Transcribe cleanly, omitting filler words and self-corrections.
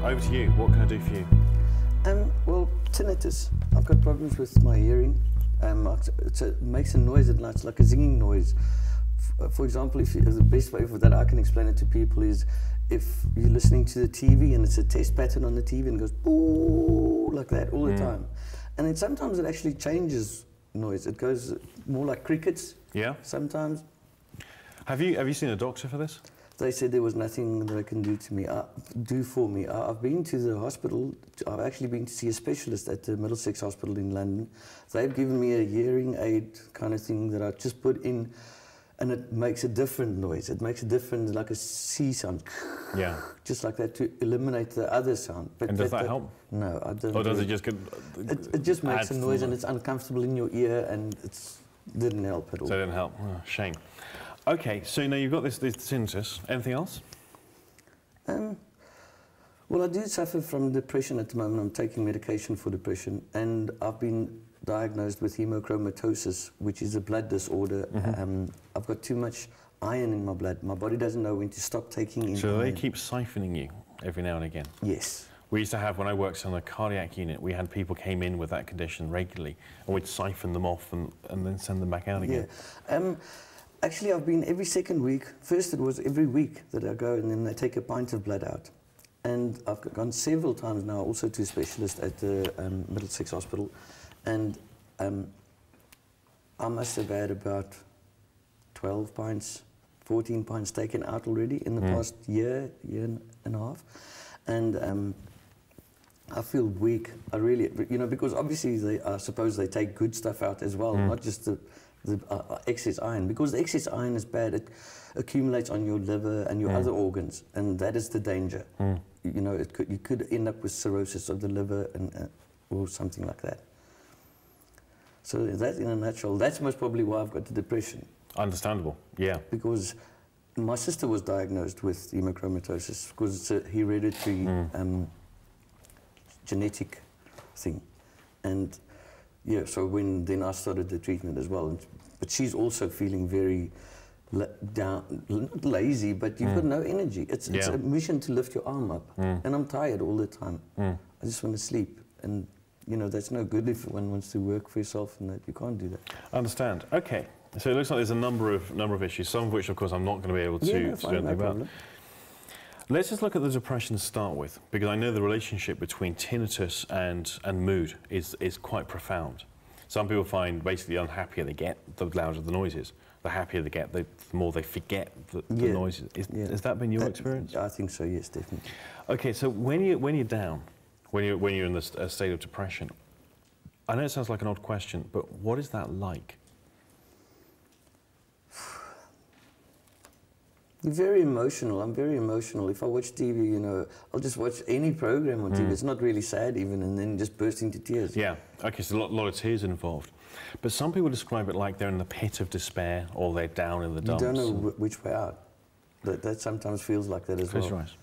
over to you. What can I do for you? Well, tinnitus. I've got problems with my hearing. It makes a noise at night. It's like a zinging noise. For example, the best way for that I can explain it to people is if you're listening to the TV and it's a test pattern on the TV and it goes boo like that all the time. And then sometimes it actually changes noise. It goes more like crickets. Yeah. Sometimes. Have you seen a doctor for this? They said there was nothing that I can do for me. I've been to the hospital. I've actually been to see a specialist at the Middlesex Hospital in London. They've given me a hearing aid kind of thing that I just put in, and it makes a different noise. It makes a different, like a C sound. Yeah. Just like that to eliminate the other sound. But and does that help? No, I don't. Or does it just get? It just makes a noise and it's uncomfortable in your ear, and it didn't help at all. So it didn't help. Oh, shame. Okay, so now you've got this tinnitus. Anything else? Well, I do suffer from depression at the moment. I'm taking medication for depression, and I've been diagnosed with hemochromatosis, which is a blood disorder. I've got too much iron in my blood. My body doesn't know when to stop taking in. So they keep siphoning you every now and again? Yes. We used to have, when I worked on the cardiac unit, we had people came in with that condition regularly, and we'd siphon them off and then send them back out again. Yeah. Actually, I've been every second week. First, it was every week that I go and then they take a pint of blood out. And I've gone several times now also to a specialist at the Middlesex Hospital. And I must have had about 12 pints, 14 pints taken out already in the past year and a half. And I feel weak. I really, because obviously I suppose they take good stuff out as well, not just the excess iron, because the excess iron is bad. It accumulates on your liver and your other organs, and that is the danger. You could end up with cirrhosis of the liver or something like that. So that, in a nutshell, that's most probably why I've got the depression. Understandable, yeah. Because my sister was diagnosed with hemochromatosis because it's a hereditary genetic thing, and yeah, so then I started the treatment as well. But she's also feeling very lazy, but you've got no energy. It's a mission to lift your arm up. And I'm tired all the time. I just want to sleep. And, that's no good if one wants to work for yourself and that. You can't do that. I understand. Okay. So it looks like there's a number of issues, some of which, of course, I'm not going to be able to do anything about. Let's just look at the depression to start with, because I know the relationship between tinnitus and mood is quite profound. Some people find basically the unhappier they get, the louder the noises. The happier they get, the more they forget the noises. Has that been your experience? I think so, yes, definitely. Okay, so when you're down, when you're in a state of depression, I know it sounds like an odd question, but what is that like? Very emotional. I'm very emotional. If I watch TV, I'll just watch any program on TV. It's not really sad even, and then just burst into tears. Yeah, okay, so a lot of tears involved. But some people describe it like they're in the pit of despair or they're down in the dumps. You don't know which way out. That sometimes feels like that as well. Close your eyes.